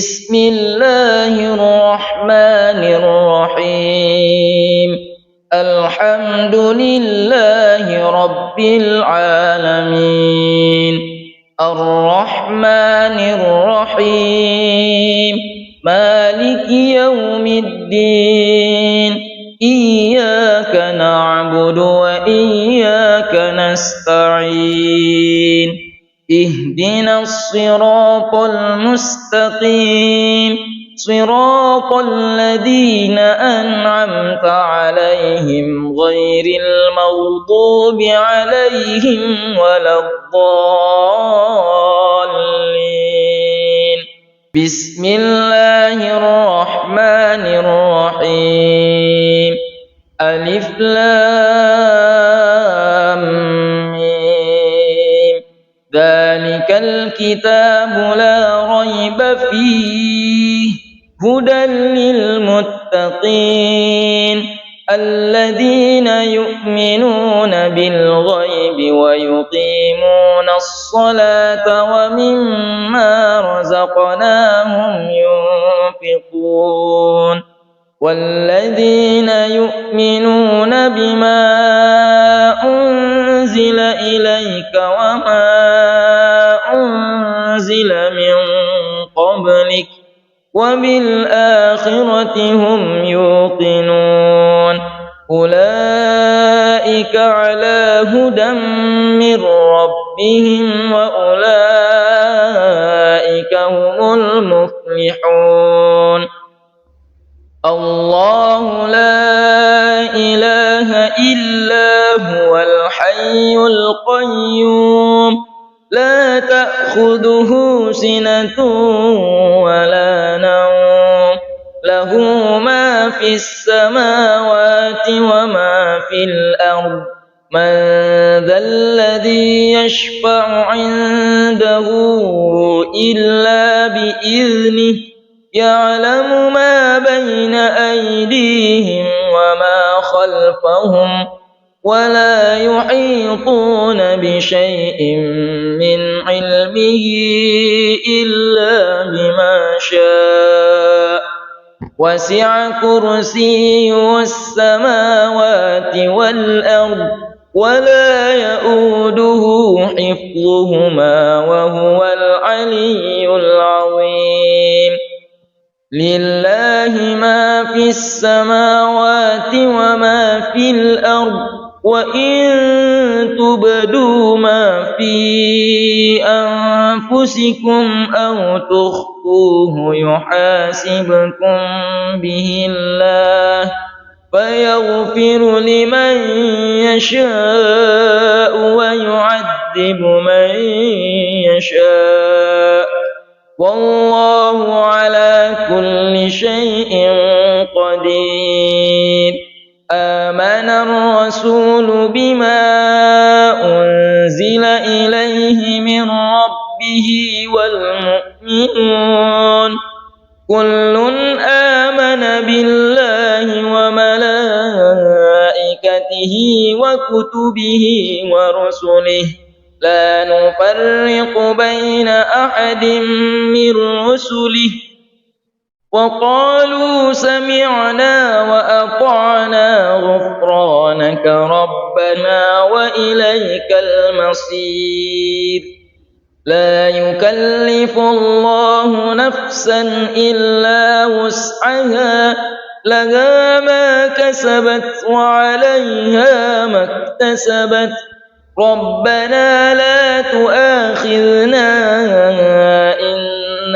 بسم الله الرحمن الرحيم. الحمد لله رب العالمين، الرحمن الرحيم، مالك يوم الدين. إياك نعبد وإياك نستعين. اهدنا الصراط المستقيم، صراط الذين أنعمت عليهم غير المغضوب عليهم ولا الضالين. بسم الله الرحمن الرحيم. ألف لام ميم. ذلك الكتاب لا ريب فيه هدى للمتقين الذين يؤمنون بالغيب ويقيمون الصلاة ومما رزقناهم ينفقون والذين يؤمنون بما أنزل إليك وما أنزل من قبلك وبالآخرة هم يوقنون أولئك على هدى من ربهم وأولئك هم المفلحون. الله لا إله إلا هو الحي القيوم لا تأخذه سنة ولا نوم له ما في السماوات وما في الأرض من ذا الذي يشفع عنده إلا بإذنه يعلم ما بين أيديهم وما خلفهم ولا يحيطون بشيء من علمه إلا بما شاء وسع كرسيه السماوات والأرض ولا يؤوده حفظهما وهو العلي العظيم. لله ما في السماوات وما في الأرض وإن تبدوا ما في أنفسكم أو تخفوه يحاسبكم به الله فيغفر لمن يشاء ويعذب من يشاء والله على كل شيء قدير. آمن الرسول بما أنزل إليه من ربه والمؤمنون كل آمن بالله وملائكته وكتبه ورسله لا نفرق بين أحد من رسله وقالوا سمعنا وأطعنا غفرانك ربنا وإليك المصير. لا يكلف الله نفسا إلا وسعها لها ما كسبت وعليها ما اكتسبت ربنا لا تؤاخذنا إن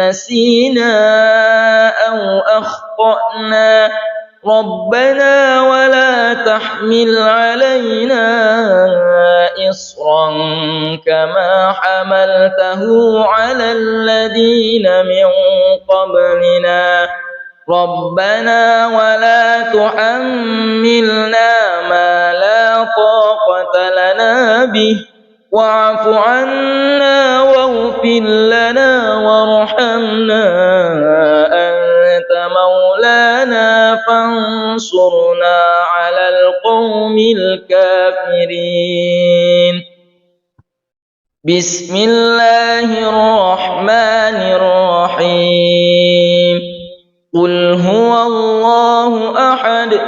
نسينا أو أخطأنا ربنا ولا تحمل علينا إصرا كما حملته على الذين من قبلنا ربنا ولا تحملنا ما لا طاقة لنا به واعف عنا واغفر لنا وارحمنا أنت مولانا فانصرنا على القوم الكافرين. بسم الله الرحمن الرحيم قل هو الله أحد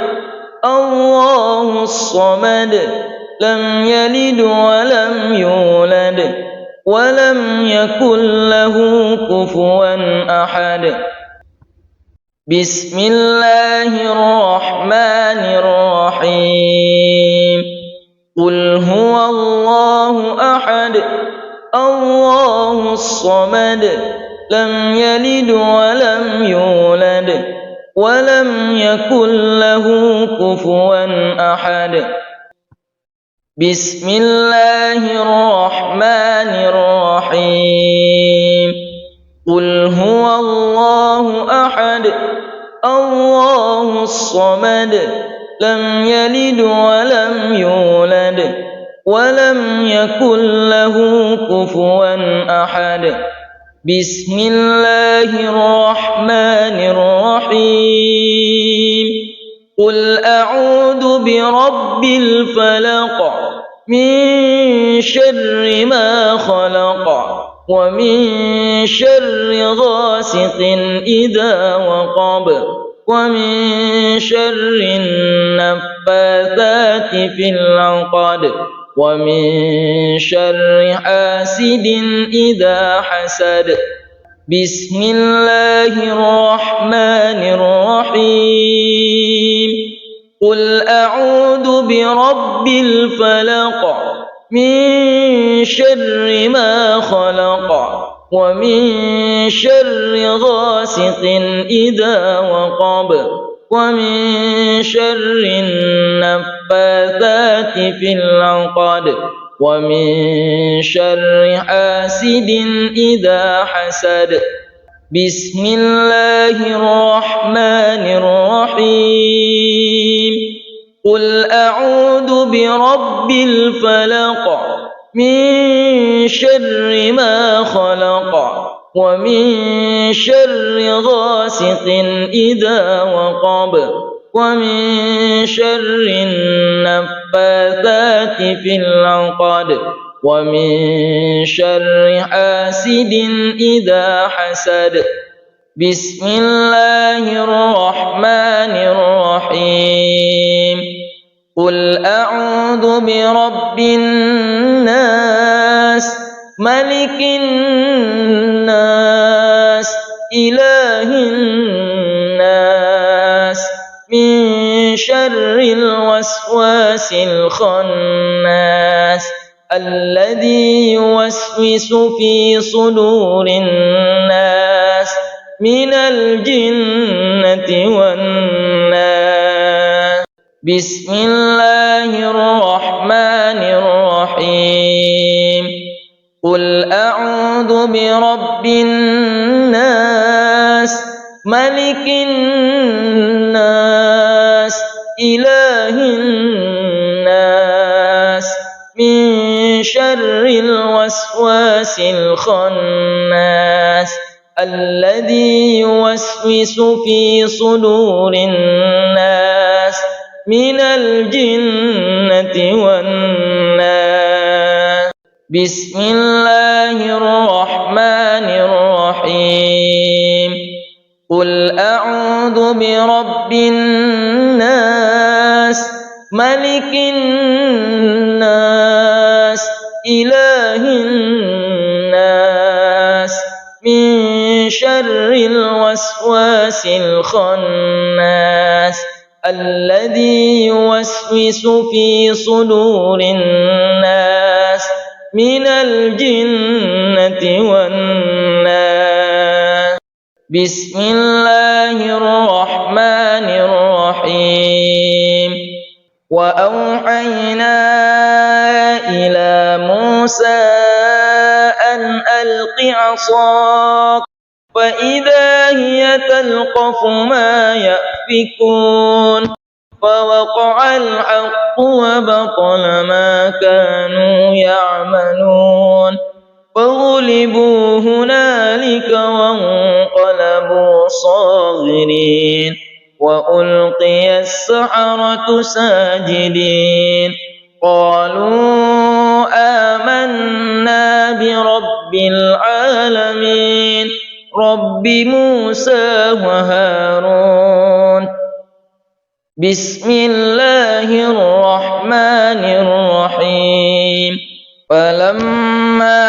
الله الصمد لم يلد ولم يولد ولم يكن له كفوا أحد بسم الله الرحمن الرحيم قل هو الله أحد الله الصمد لم يلد ولم يولد ولم يكن له كفوا أحد بسم الله الرحمن الرحيم قل هو الله أحد الله الصمد لم يلد ولم يولد ولم يكن له كفوا أحد بسم الله الرحمن الرحيم قل أعوذ برب الفلق من شر ما خلق ومن شر غاسق إذا وقب ومن شر النفاثات في العقد ومن شر حاسد إذا حسد بسم الله الرحمن الرحيم قل أعوذ برب الفلق من شر ما خلق ومن شر غاسق إذا وقب ومن شر النفاثات في العقد ومن شر حاسد إذا حسد بسم الله الرحمن الرحيم قل أعوذ برب الفلق من شر ما خلق ومن شر غاسق إذا وقب ومن شر النفاثات في العقد ومن شر حاسد إذا حسد بسم الله الرحمن الرحيم قل أعوذ برب الناس ملك الناس إله الناس من شر الوسواس الخناس الذي يوسوس في صدور الناس من الجنة والناس بسم الله الرحمن الرحيم قل أعوذ برب الناس ملك الناس إله الناس من شر الوسواس الخناس الذي يوسوس في صدور الناس من الجنة والناس بسم الله الرحمن الرحيم قل أعوذ برب الناس ملك الناس إله الناس من شر الوسواس الخناس الذي يوسوس في صدور الناس من الجنة والناس بسم الله الرحمن الرحيم وأوحينا إلى موسى أن ألق عصاك فإذا هي تلقف ما يأفكون فوقع الحق وبطل ما كانوا يعملون فغلبوا هنالك وانقلبوا صاغرين وألقي السحرة ساجدين قالوا آمنا برب العالمين رب موسى وهارون. بسم الله الرحمن الرحيم. فلما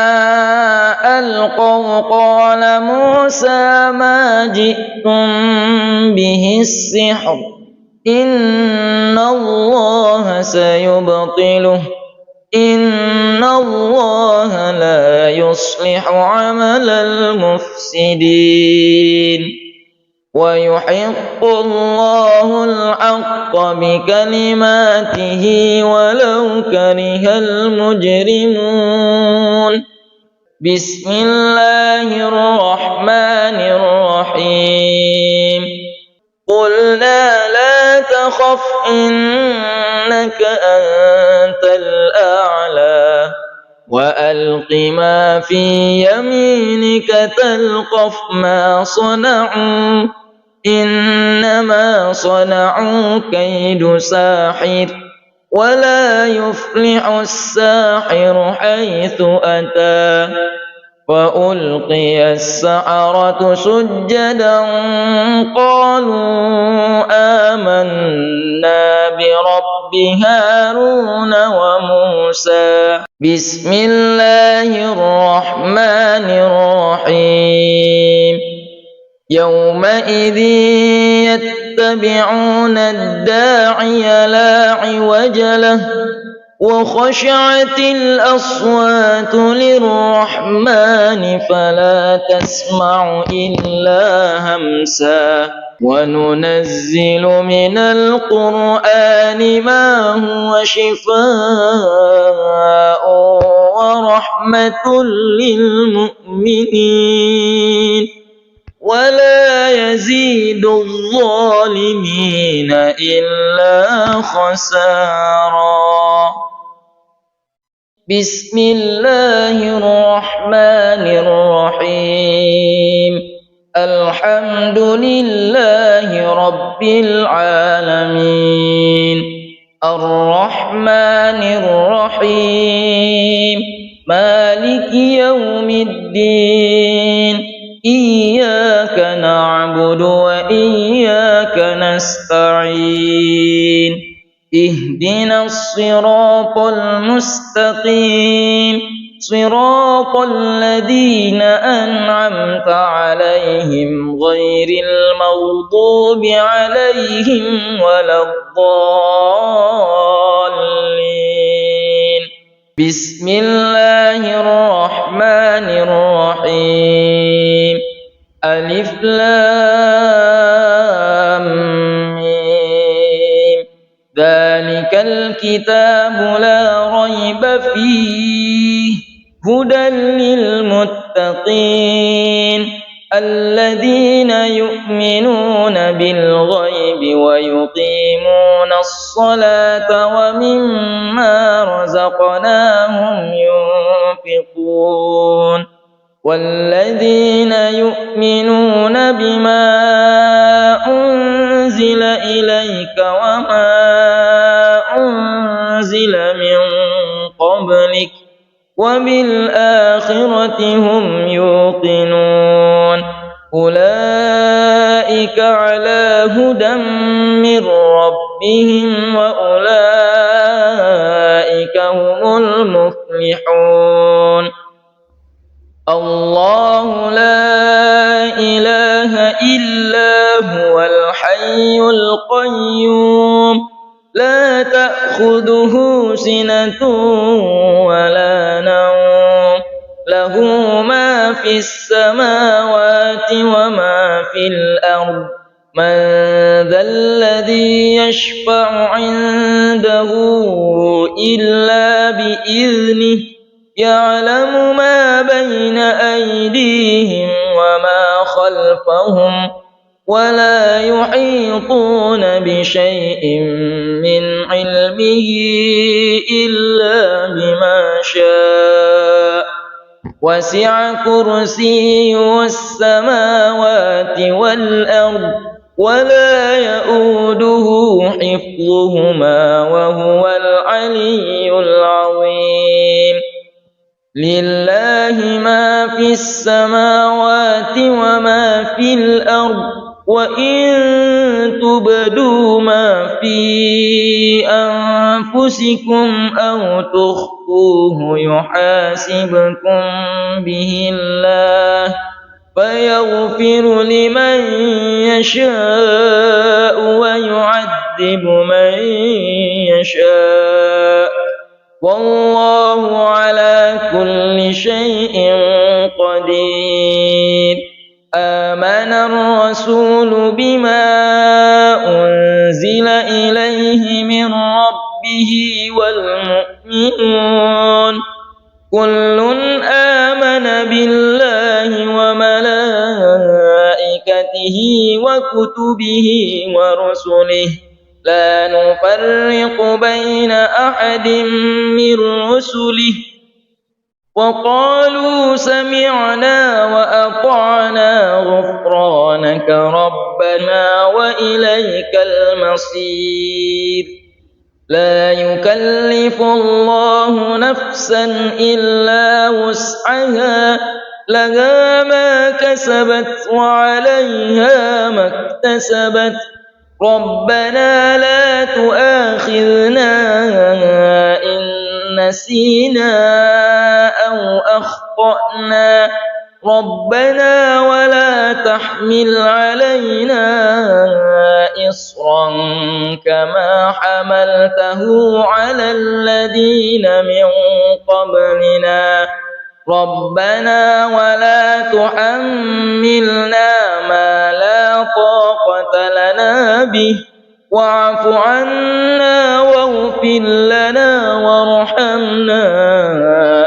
ألقوا قال موسى ما جئتم به السحر إن الله سيبطله إن الله لا يصلح عمل المفسدين ويحق الله الحق بكلماته ولو كره المجرمون. بسم الله الرحمن الرحيم. قلنا لا تخف إنك أنت الأعلى وألق ما في يمينك تلقف ما صنعوا إنما صنعوا كيد ساحر ولا يفلح الساحر حيث أتى. فألقي السحرة سجدا قالوا آمنا برب هارون وموسى. بسم الله الرحمن الرحيم. يومئذ يتبعون الداعي لا عوج له وخشعت الأصوات للرحمن فلا تسمع إلا همسا وننزل من القرآن ما هو شفاء ورحمة للمؤمنين ولا يزيد الظالمين إلا خسارا. بسم الله الرحمن الرحيم. الحمد لله رب العالمين الرحمن الرحيم مالك يوم الدين إياك نعبد وإياك نستعين اهدنا الصراط المستقيم صراط الذين أنعمت عليهم غير المغضوب عليهم ولا الضالين. بسم الله الرحمن الرحيم. ألف لام ميم. ذلك الكتاب لا ريب فيه هدى للمتقين الذين يؤمنون بالغيب ويقيمون الصلاة ومما رزقناهم ينفقون والذين يؤمنون بما أنزل إليك وما أنزل من قبلك وبالآخرة هم يوقنون أولئك على هدى من ربهم وأولئك هم المفلحون. الله لا إله إلا هو الحي القيوم لا تأخذه سنة ولا نوم له ما في السماوات وما في الأرض من ذا الذي يشفع عنده إلا بإذنه يعلم ما بين أيديهم وما خلفهم ولا يحيطون بشيء من علمه إلا بما شاء وسع كرسيه السماوات والأرض ولا يؤوده حفظهما وهو العلي العظيم. لله ما في السماوات وما في الأرض وإن تبدوا ما في أنفسكم أو تخفوه يحاسبكم به الله فيغفر لمن يشاء ويعذب من يشاء والله على كل شيء قدير. آمن الرسول بما أنزل إليه من ربه والمؤمنون كل آمن بالله وملائكته وكتبه ورسله لا نفرق بين أحد من رسله وقالوا سمعنا وأطعنا غفرانك ربنا وإليك المصير. لا يكلف الله نفسا إلا وسعها لها ما كسبت وعليها ما اكتسبت ربنا لا تؤاخذنا إن نسينا أو أخطأنا ربنا ولا تحمل علينا إصرا كما حملته على الذين من قبلنا ربنا ولا تحملنا ما لا طاقة لنا به واعف عنا واغفر لنا وارحمنا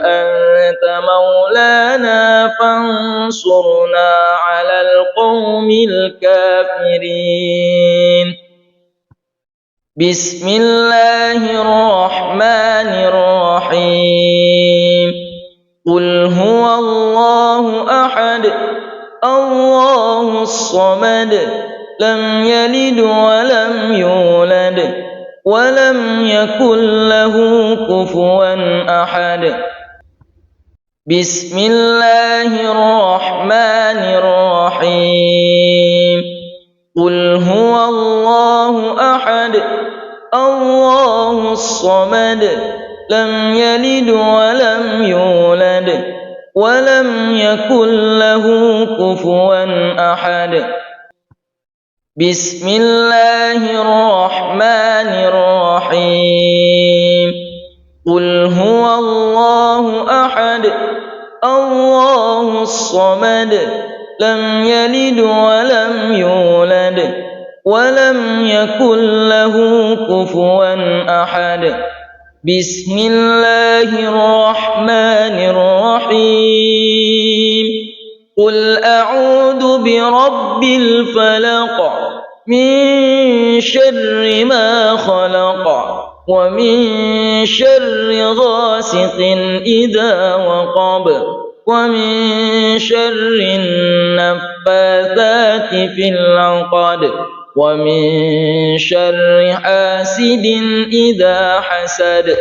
أنت مولانا فانصرنا على القوم الكافرين. بسم الله الرحمن الرحيم. قل هو الله أحد الله الصمد لم يلد ولم يولد ولم يكن له كفوا أحد. بسم الله الرحمن الرحيم. قل هو الله أحد الله الصمد لم يلد ولم يولد ولم يكن له كفوا أحد. بسم الله الرحمن الرحيم. قل هو الله أحد الله الصمد لم يلد ولم يولد ولم يكن له كفوا أحد. بسم الله الرحمن الرحيم. قل أعوذ برب الفلق من شر ما خلق ومن شر غاسق إذا وقب ومن شر النفاثات في العقد ومن شر حاسد إذا حسد.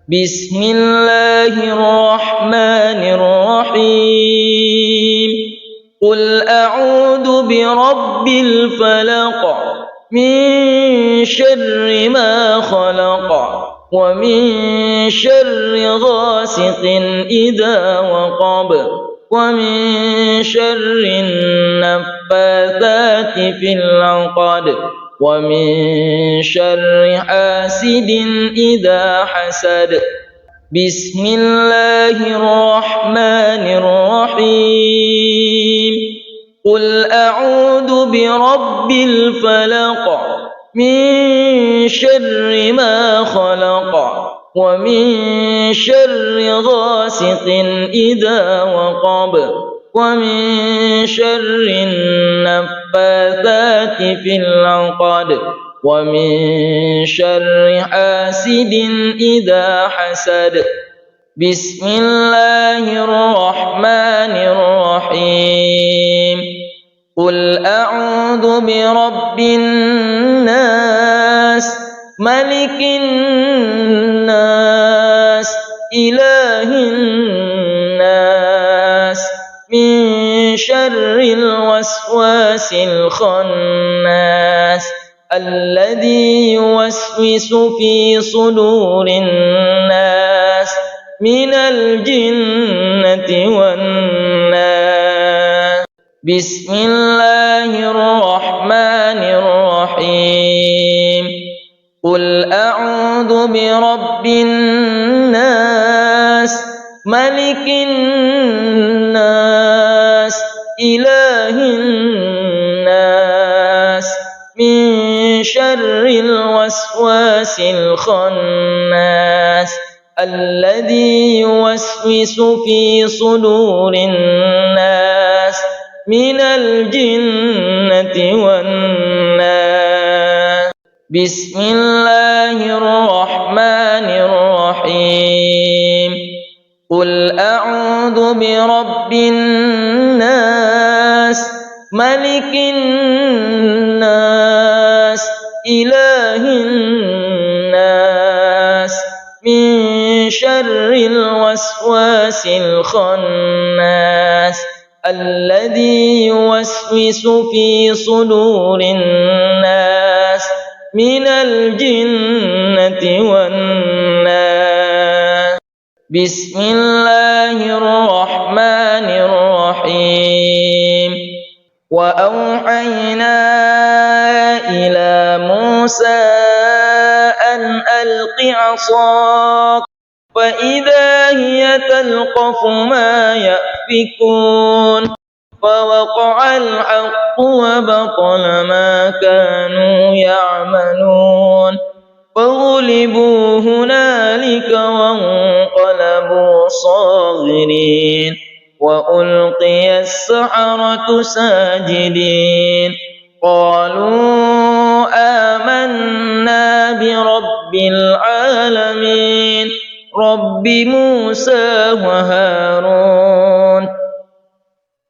بسم الله الرحمن الرحيم. قل أعوذ برب الفلق من شر ما خلق ومن شر غاسق إذا وقب ومن شر النفاثات في العقد ومن شر حاسد إذا حسد. بسم الله الرحمن الرحيم. قل أعوذ برب الفلق من شر ما خلق ومن شر غاسق إذا وقب ومن شر النفاثات في العقد ومن شر حاسد إذا حسد. بسم الله الرحمن الرحيم. قل أعوذ برب الناس ملك الناس إله الناس من شر الوسواس الخناس الذي يوسوس في صدور الناس من الجنة والناس. بسم الله الرحمن الرحيم. قل أعوذ برب الناس ملك الناس إله الناس من شر الوسواس الخناس الذي يوسوس في صدور الناس من الجنة والناس. بسم الله الرحمن الرحيم. قل أعوذ برب الناس ملك الناس إله الناس من شر الوسواس الخناس الذي يوسوس في صدور الناس من الجنة والناس. بسم الله الرحمن الرحيم. وأوحينا إلى موسى أن ألق عصاك فإذا هي تلقف ما يأفكون فوقع الحق وبطل ما كانوا يعملون فغلبوا هنالك وانقلبوا صاغرين وألقي السحرة ساجدين قالوا آمنا برب العالمين رب موسى وهارون.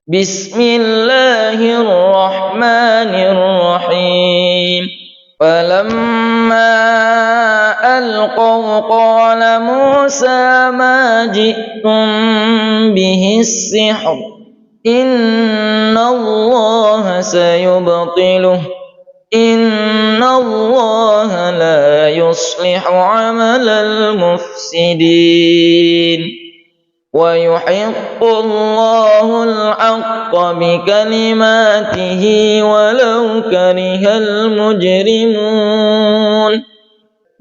بسم الله الرحمن الرحيم. فلما ألقوا قال موسى ما جئتم به السحر إن الله سيبطله إن الله لا يصلح عمل المفسدين ويحق الله الحق بكلماته ولو كره المجرمون.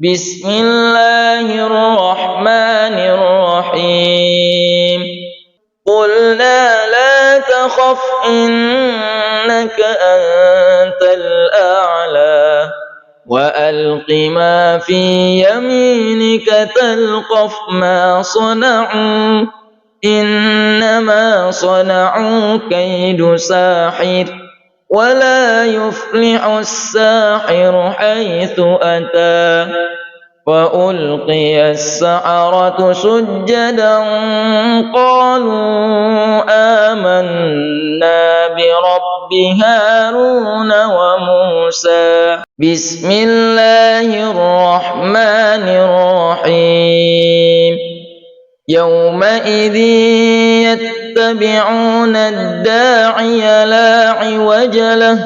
بسم الله الرحمن الرحيم. قلنا لا تخف إنك أنت الأعلى وألق ما في يمينك تلقف ما صنعوا إنما صنعوا كيد ساحر ولا يفلح الساحر حيث أتى فألقي السحرة سجدا قالوا آمنا برب هارون وموسى. بسم الله الرحمن الرحيم. يومئذ يتبعون الداعي لا عوج له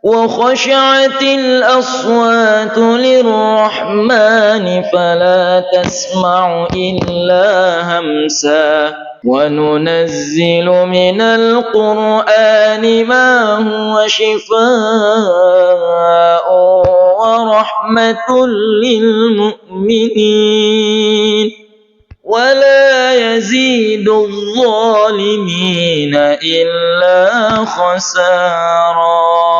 وخشعت الأصوات للرحمن فلا تسمع إلا همسا وننزل من القرآن ما هو شفاء ورحمة للمؤمنين ولا يزيد الظالمين إلا خسارا.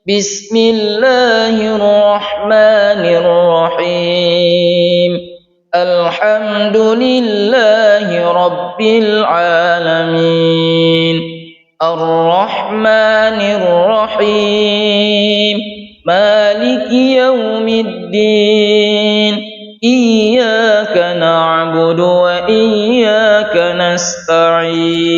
بسم الله الرحمن الرحيم. الحمد لله رب العالمين الرحمن الرحيم مالك يوم الدين إياك نعبد وإياك نستعين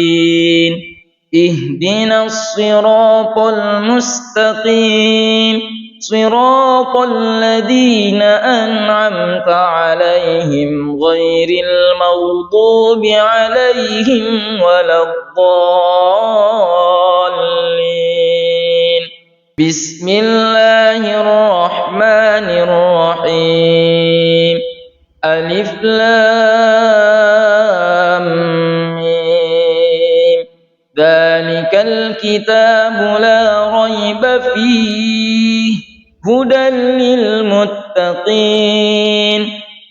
اهدنا الصراط المستقيم صراط الذين أنعمت عليهم غير المغضوب عليهم ولا الضالين. بسم الله الرحمن الرحيم. ألف لام ميم. ذلك الكتاب لا ريب فيه هدى للمتقين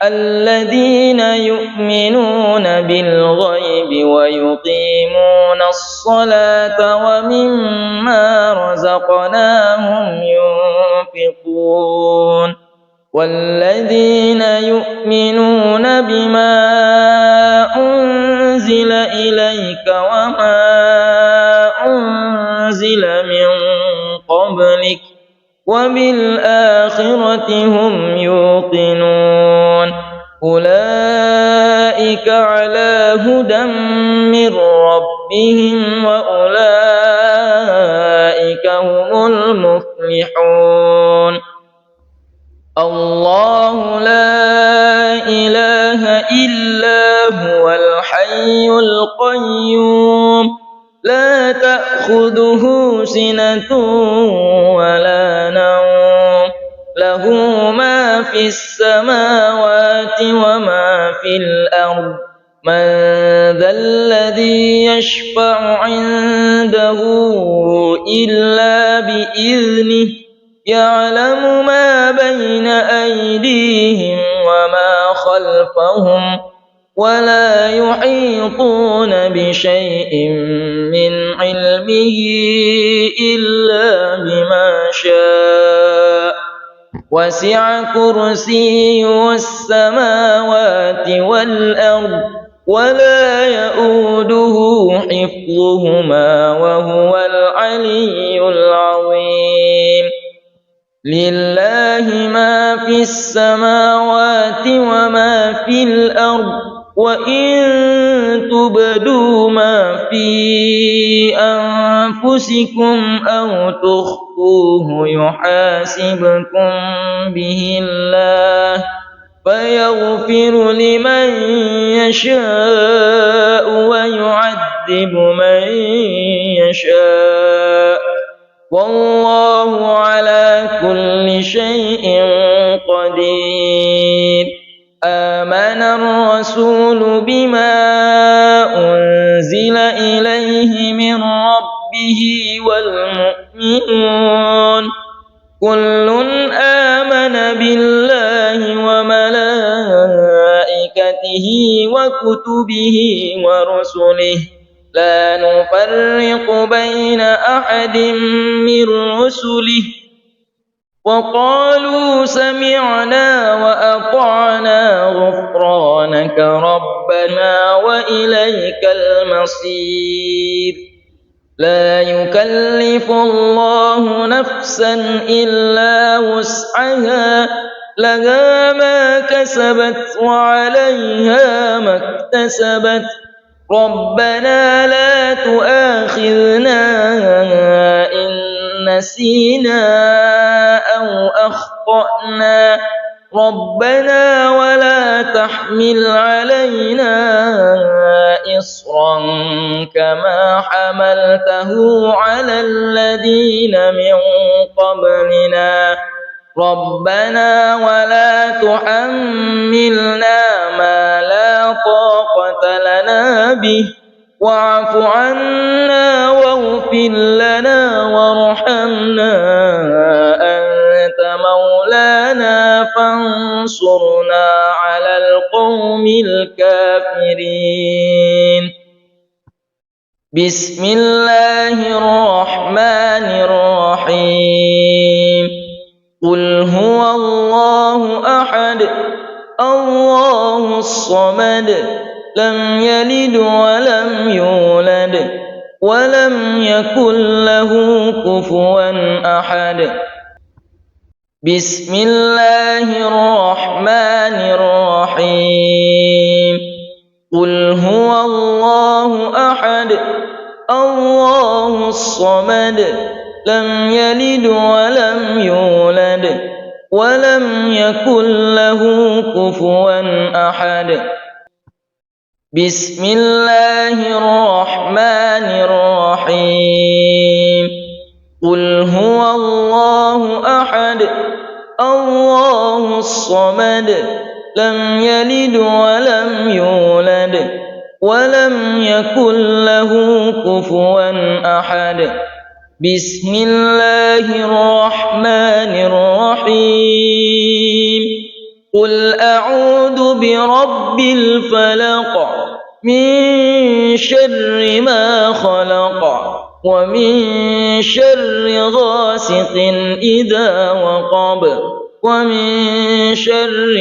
الذين يؤمنون بالغيب ويقيمون الصلاة ومما رزقناهم ينفقون والذين يؤمنون بما أنزل إليك وما أنزل من قبلك وبالآخرة هم يوقنون أولئك على هدى من ربهم وأولئك هم المفلحون. الله لا إله إلا هو الحي القيوم لا تأخذه سنة ولا نوم له ما في السماوات وما في الأرض من ذا الذي يشفع عنده إلا بإذنه يعلم ما بين أيديهم وما خلفهم ولا يحيطون بشيء من علمه إلا بما شاء وسع كرسيه السماوات والأرض ولا يؤوده حفظهما وهو العلي العظيم. لله ما في السماوات وما في الأرض وإن تبدوا ما في أنفسكم أو تخفوه يحاسبكم به الله فيغفر لمن يشاء ويعذب من يشاء والله على كل شيء قدير. آمن الرسول بما أنزل إليه من ربه والمؤمنون كل آمن بالله وملائكته وكتبه ورسله لا نفرق بين أحد من رسله وقالوا سمعنا وأطعنا غفرانك ربنا وإليك المصير. لا يكلف الله نفسا إلا وسعها لها ما كسبت وعليها ما اكتسبت ربنا لا تؤاخذنا إن نسينا أو أخطأنا ربنا ولا تحمل علينا إصرا كما حملته على الذين من قبلنا ربنا ولا تحملنا ما لا طاقة لنا به واعف عنا واغفر لنا وارحمنا أنت مولانا فانصرنا على القوم الكافرين. بسم الله الرحمن الرحيم. قل هو الله أحد الله الصمد لم يلد ولم يولد ولم يكن له كفوا أحد. بسم الله الرحمن الرحيم. قل هو الله أحد الله الصمد لم يلد ولم يولد ولم يكن له كفوا أحد. بسم الله الرحمن الرحيم. قل هو الله أحد الله الصمد لم يلد ولم يولد ولم يكن له كفوا أحد. بسم الله الرحمن الرحيم. قل أعوذ برب الفلق من شر ما خلق ومن شر غاسق إذا وقب ومن شر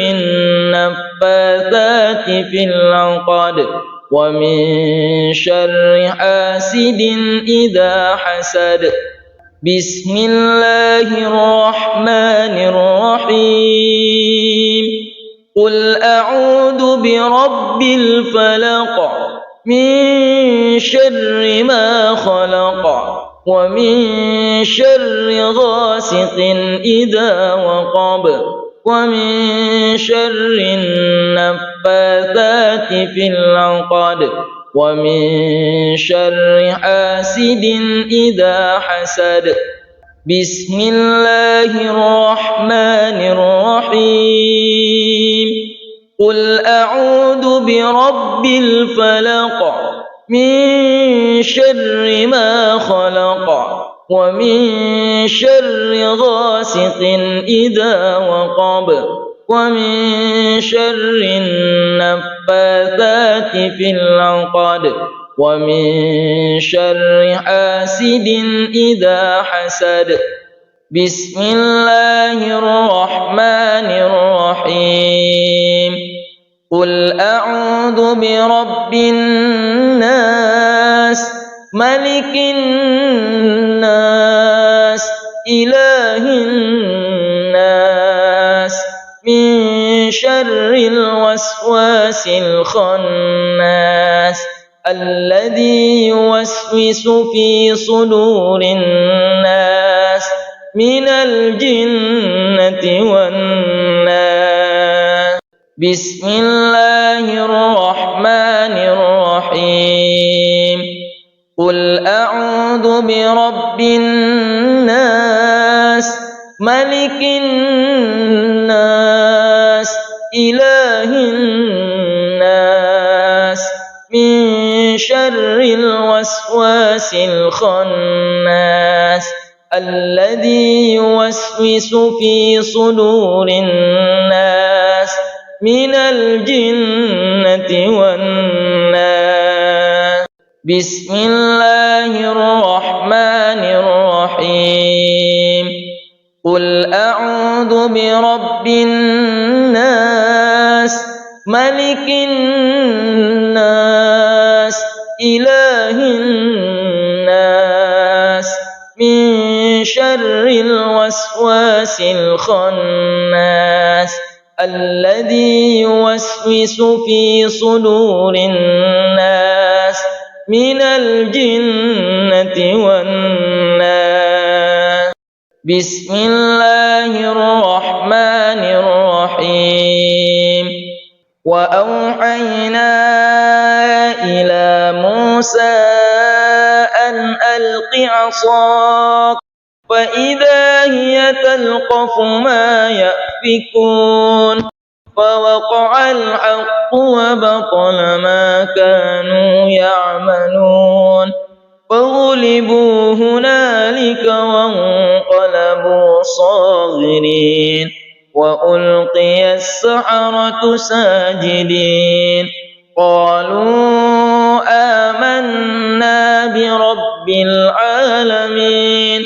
النفاثات في العقد ومن شر حاسد إذا حسد. بسم الله الرحمن الرحيم. قل أعوذ برب الفلق من شر ما خلق ومن شر غاسق إذا وقب ومن شر النفاثات في العقد ومن شر حاسد إذا حسد. بسم الله الرحمن الرحيم. قل أعوذ برب الفلق من شر ما خلق ومن شر غاسق إذا وقب ومن شر النفاثات في العقد ومن شر حاسد إذا حسد. بسم الله الرحمن الرحيم. قل أعوذ برب الناس ملك الناس إله الناس من شر الوسواس الخناس الذي يوسوس في صدور الناس من الجنة والناس. بسم الله الرحمن الرحيم. قل أعوذ برب الناس ملك الناس إله الناس من شر الوسواس الخناس الذي يوسوس في صدور الناس من الجنة والناس. بسم الله الرحمن الرحيم. قل أعوذ برب الناس ملك الناس إله الناس من شر الوسواس الخناس الذي يوسوس في صدور الناس من الجنة والناس. بسم الله الرحمن الرحيم. وأوحينا إلى موسى أن ألق عصاك فإذا هي تلقف ما يأفكون فوقع الحق وبطل ما كانوا يعملون فغلبوا هنالك وانقلبوا صاغرين وألقي السحرة ساجدين قالوا آمنا برب العالمين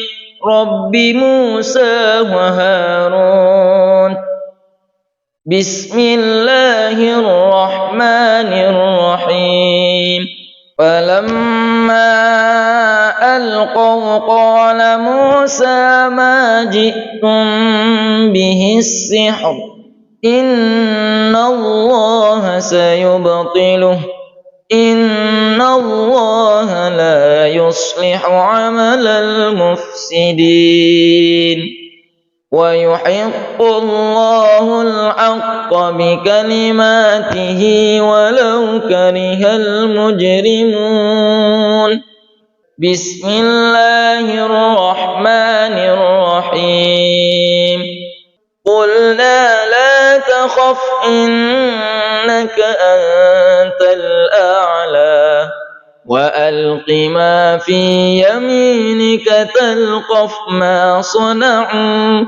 رب موسى وهارون. بسم الله الرحمن الرحيم. فلما ألقوا قال موسى ما جئتم به السحر إن الله سيبطله إن الله لا يصلح عمل المفسدين ويحق الله الحق بكلماته ولو كره المجرمون بسم الله الرحمن الرحيم قلنا لا تخف إنك أنت الأعلى وألق ما في يمينك تلقف ما صنعوا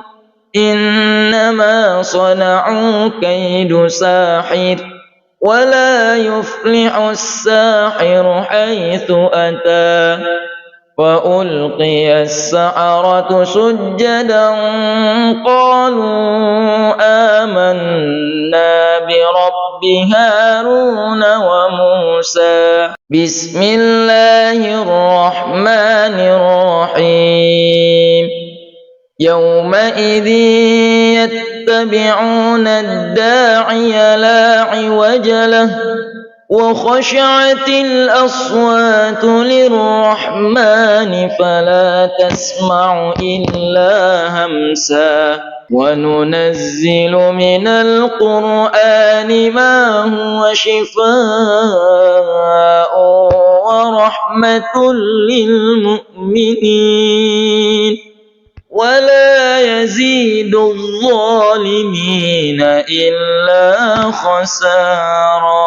إنما صنعوا كيد ساحر ولا يفلح الساحر حيث أتى وألقي السحرة سجدا قالوا آمنا برب هارون وموسى بسم الله الرحمن الرحيم يومئذ يتبعون الداعي لا عوج له وخشعت الأصوات للرحمن فلا تسمع إلا همسا وننزل من القرآن ما هو شفاء ورحمة للمؤمنين ولا يزيد الظالمين إلا خسارا.